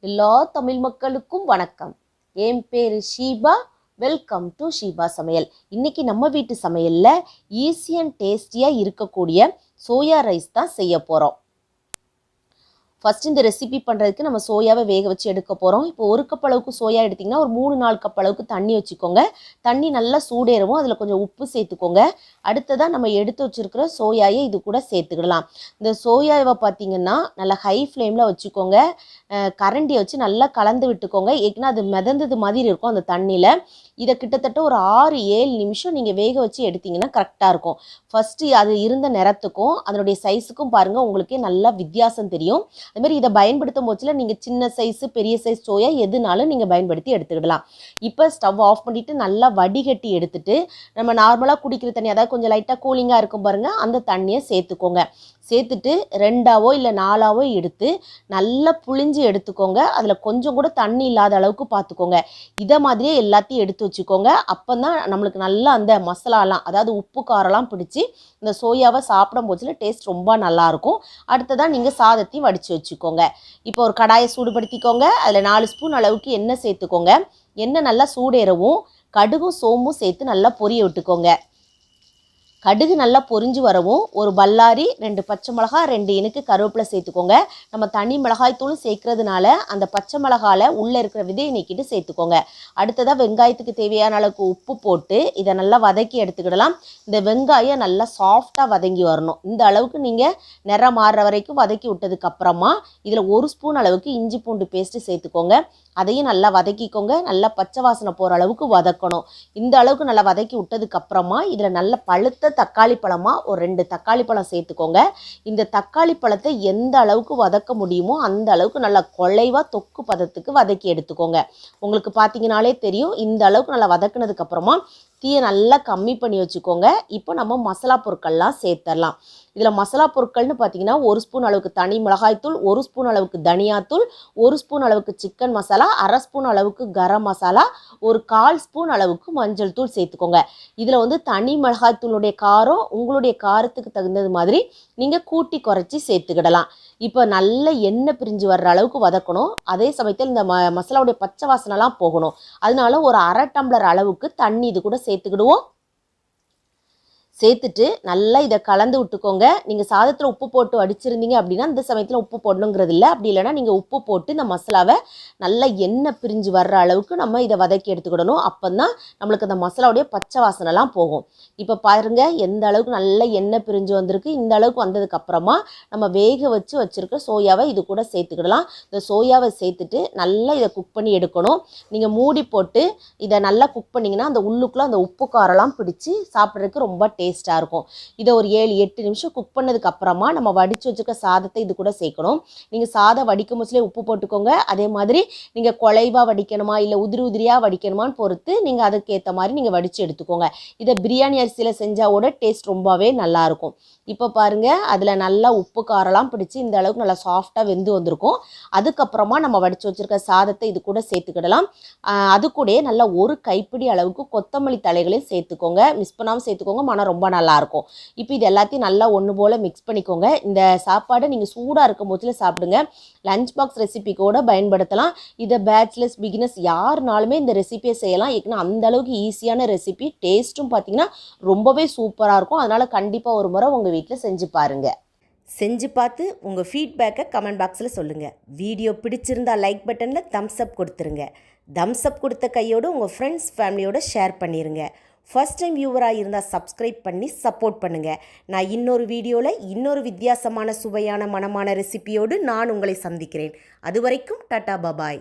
எல்லா தமிழ் மக்களுக்கும் வணக்கம். என் பேர் ஷீபா. வெல்கம் டு ஷீபா சமையல். இன்னைக்கு நம்ம வீட்டு சமையல்ல ஈஸி அண்ட் டேஸ்டியாக இருக்கக்கூடிய சோயா ரைஸ் தான் செய்ய போகிறோம். ஃபஸ்ட் இந்த ரெசிபி பண்ணுறதுக்கு நம்ம சோயாவை வேக வச்சு எடுக்க போகிறோம். இப்போ 1 கப் அளவுக்கு சோயா எடுத்திங்கன்னா ஒரு 3-4 கப் அளவுக்கு தண்ணி வச்சுக்கோங்க. தண்ணி நல்லா சூடேறவும் அதில் கொஞ்சம் உப்பு சேர்த்துக்கோங்க. அடுத்ததாக நம்ம எடுத்து வச்சுருக்கிற சோயாயை இது கூட சேர்த்துக்கிடலாம். இந்த சோயாவை பார்த்திங்கன்னா நல்லா ஹை ஃப்ளேமில் வச்சுக்கோங்க. கரண்டியை வச்சு நல்லா கலந்து விட்டுக்கோங்க. ஏன்னா அது மிதந்தது மாதிரி இருக்கும் அந்த தண்ணியில். இதை கிட்டத்தட்ட ஒரு 6-7 நிமிஷம் நீங்கள் வேக வச்சு எடுத்திங்கன்னா கரெக்டாக இருக்கும். ஃபஸ்ட்டு அது இருந்த நிறத்துக்கும் அதனுடைய சைஸுக்கும் பாருங்கள், உங்களுக்கே நல்லா வித்தியாசம் தெரியும். அதுமாதிரி இதை பயன்படுத்தும் போச்சில் நீங்கள் சின்ன சைஸு பெரிய சைஸ் சோயா எதுனாலும் நீங்கள் பயன்படுத்தி எடுத்துக்கிடலாம். இப்போ ஸ்டவ் ஆஃப் பண்ணிவிட்டு நல்லா வடிகட்டி எடுத்துகிட்டு நம்ம நார்மலாக குடிக்கிற தண்ணி, அதாவது கொஞ்சம் லைட்டாக கூலிங்காக இருக்கும் பாருங்கள், அந்த தண்ணியை சேர்த்துக்கோங்க. சேர்த்துட்டு 2ஆவோ இல்லை 4ஆவோ எடுத்து நல்லா புழிஞ்சு எடுத்துக்கோங்க. அதில் கொஞ்சம் கூட தண்ணி இல்லாத அளவுக்கு பார்த்துக்கோங்க. இதை மாதிரியே எல்லாத்தையும் எடுத்து வச்சுக்கோங்க. அப்போ தான் நம்மளுக்கு நல்லா அந்த மசாலாலாம், அதாவது உப்பு காரெல்லாம் பிடிச்சி இந்த சோயாவை சாப்பிடும் போச்சில் டேஸ்ட் ரொம்ப நல்லாயிருக்கும். அடுத்ததான் நீங்கள் சாதத்தையும் வடித்து வச்சுக்கோங்க. இப்போ ஒரு கடாயை சூடுபடுத்திக்கோங்க. அதில் 4 ஸ்பூன் அளவுக்கு எண்ணெய் சேர்த்துக்கோங்க. எண்ணெய் நல்லா சூடேறவும் கடுகும் சோம்பும் சேர்த்து நல்லா பொரிய விட்டுக்கோங்க. கடுகு நல்லா பொரிஞ்சு வரவும் ஒரு பல்லாரி, 2 பச்சை மிளகாய், 2 இனுக்கு கருவேப்பிலை சேர்த்துக்கோங்க. நம்ம தனி மிளகாய் தூளும் சேர்க்கறதுனால அந்த பச்சை மிளகாயில் உள்ளே இருக்கிற விதையை நீக்கிட்டு சேர்த்துக்கோங்க. அடுத்ததாக வெங்காயத்துக்கு தேவையான அளவுக்கு உப்பு போட்டு இதை நல்லா வதக்கி எடுத்துக்கிடலாம். இந்த வெங்காயம் நல்லா சாஃப்டாக வதங்கி வரணும். இந்த அளவுக்கு நீங்கள் நிறம் மாறுற வரைக்கும் வதக்கி விட்டதுக்கப்புறமா இதில் 1 ஸ்பூன் அளவுக்கு இஞ்சி பூண்டு பேஸ்ட்டு சேர்த்துக்கோங்க. அதையும் நல்லா வதக்கிக்கோங்க. நல்லா பச்சை வாசனை போகிற அளவுக்கு வதக்கணும். இந்த அளவுக்கு நல்லா வதக்கி விட்டதுக்கப்புறமா இதில் நல்ல பழுத்த தக்காளி பழமாக ஒரு 2 தக்காளி பழம் சேர்த்துக்கோங்க. இந்த தக்காளி பழத்தை எந்த அளவுக்கு வதக்க முடியுமோ அந்த அளவுக்கு நல்லா குழைவாக தொக்கு பதத்துக்கு வதக்கி எடுத்துக்கோங்க. உங்களுக்கு பார்த்தீங்கனாலே தெரியும். இந்த அளவுக்கு நல்லா வதக்குனதுக்கப்புறமா தீயை நல்லா கம்மி பண்ணி வச்சுக்கோங்க. இப்போ நம்ம மசாலா பொருட்கள்லாம் சேர்த்துடலாம். இதில் மசாலா பொருட்கள்னு பார்த்தீங்கன்னா 1 ஸ்பூன் அளவுக்கு தனி மிளகாய்த்தூள், 1 ஸ்பூன் அளவுக்கு தனியாத்தூள், 1 ஸ்பூன் அளவுக்கு சிக்கன் மசாலா, 1/2 ஸ்பூன் அளவுக்கு கரம் மசாலா, ஒரு 1/4 ஸ்பூன் அளவுக்கு மஞ்சள் தூள் சேர்த்துக்கோங்க. இதில் வந்து தனி மிளகாய்த்தூளுடைய காரம் உங்களுடைய காரத்துக்கு தகுந்தது மாதிரி நீங்கள் கூட்டி குறைச்சி சேர்த்துக்கிடலாம். இப்போ நல்ல எண்ணெய் பிரிஞ்சு வர்ற அளவுக்கு வதக்கணும். அதே சமயத்தில் இந்த மசாலாவுடைய பச்சை வாசனைலாம் போகணும். அதனால ஒரு 1/2 டம்ளர் அளவுக்கு தண்ணி இது கூட சேர்த்துக்கிடுவோம். சேர்த்துட்டு நல்லா இதை கலந்து விட்டுக்கோங்க. நீங்கள் சாதத்தில் உப்பு போட்டு வடிச்சிருந்தீங்க அப்படின்னா இந்த சமயத்தில் உப்பு போடணுங்கிறது இல்லை. அப்படி இல்லைனா நீங்கள் உப்பு போட்டு இந்த மசாலாவை நல்லா எண்ணெய் பிரிஞ்சு வர்ற அளவுக்கு நம்ம இதை வதக்கி எடுத்துக்கிடணும். அப்போ தான் நம்மளுக்கு அந்த மசாலாவுடைய பச்சை வாசனைலாம் போகும். இப்போ பாருங்கள் எந்த அளவுக்கு நல்ல எண்ணெய் பிரிஞ்சு வந்திருக்கு. இந்த அளவுக்கு வந்ததுக்கப்புறமா நம்ம வேக வச்சு வச்சுருக்க சோயாவை இது கூட சேர்த்துக்கிடலாம். இந்த சோயாவை சேர்த்துட்டு நல்லா இதை குக் பண்ணி எடுக்கணும். நீங்கள் மூடி போட்டு இதை நல்லா குக் பண்ணிங்கன்னா அந்த உள்ளுக்குள்ளே அந்த உப்பு காரெல்லாம் பிடிச்சி சாப்பிட்றதுக்கு ரொம்ப டேஸ்ட்டாக இருக்கும். இதை ஒரு 7-8 நிமிஷம் குக் பண்ணதுக்கு அப்புறமா நம்ம வடித்து வச்சுருக்க சாதத்தை இது கூட சேர்க்கணும். நீங்கள் சாதம் வடிக்கும் போதுலேயே உப்பு போட்டுக்கோங்க. அதே மாதிரி நீங்கள் குழைவாக வடிக்கணுமா இல்லை உதிரியாக வடிக்கணுமான்னு பொறுத்து நீங்கள் அதுக்கேற்ற மாதிரி நீங்கள் வடித்து எடுத்துக்கோங்க. இதை பிரியாணி அரிசியில் செஞ்சாவோட டேஸ்ட் ரொம்பவே நல்லாயிருக்கும். இப்போ பாருங்கள் அதில் நல்லா உப்பு காரெல்லாம் பிடிச்சி இந்த அளவுக்கு நல்லா சாஃப்டாக வெந்து வந்திருக்கும். அதுக்கப்புறமா நம்ம வடித்து வச்சுருக்க சாதத்தை இது கூட சேர்த்துக்கிடலாம். அது கூட நல்லா ஒரு கைப்பிடி அளவுக்கு கொத்தமல்லி தலைகளையும் சேர்த்துக்கோங்க. மிஸ் பண்ணாமல் சேர்த்துக்கோங்க. மனம் ரொம்ப நல்லாயிருக்கும். இப்போ இது எல்லாத்தையும் நல்லா ஒன்று போல் மிக்ஸ் பண்ணிக்கோங்க. இந்த சாப்பாடை நீங்கள் சூடாக இருக்கும் போதில் சாப்பிடுங்க. லஞ்ச் பாக்ஸ் ரெசிபி கூட பயன்படுத்தலாம். இதை பேச்சுலர்ஸ் பிகினர்ஸ் யாருனாலுமே இந்த ரெசிபியை செய்யலாம். ஏன்னா அந்த அளவுக்கு ஈஸியான ரெசிபி, டேஸ்ட்டும் பார்த்தீங்கன்னா ரொம்பவே சூப்பராக இருக்கும். அதனால் கண்டிப்பாக ஒரு முறை உங்கள் வீட்டில் செஞ்சு பாருங்கள். செஞ்சு பார்த்து உங்கள் ஃபீட்பேக்கை கமெண்ட் பாக்ஸில் சொல்லுங்கள். வீடியோ பிடிச்சிருந்தா லைக் பட்டனில் தம்ஸ் அப் கொடுத்துருங்க. தம்ஸ் அப் கொடுத்த கையோடு உங்கள் ஃப்ரெண்ட்ஸ் ஃபேமிலியோடு ஷேர் பண்ணிடுங்க. ஃபர்ஸ்ட் டைம் வியூவராக இருந்தால் சப்ஸ்கிரைப் பண்ணி சப்போர்ட் பண்ணுங்கள். நான் இன்னொரு வீடியோவில் இன்னொரு வித்தியாசமான சுவையான மனமான ரெசிபியோடு நான் உங்களை சந்திக்கிறேன். அது வரைக்கும் டாடா பபாய்.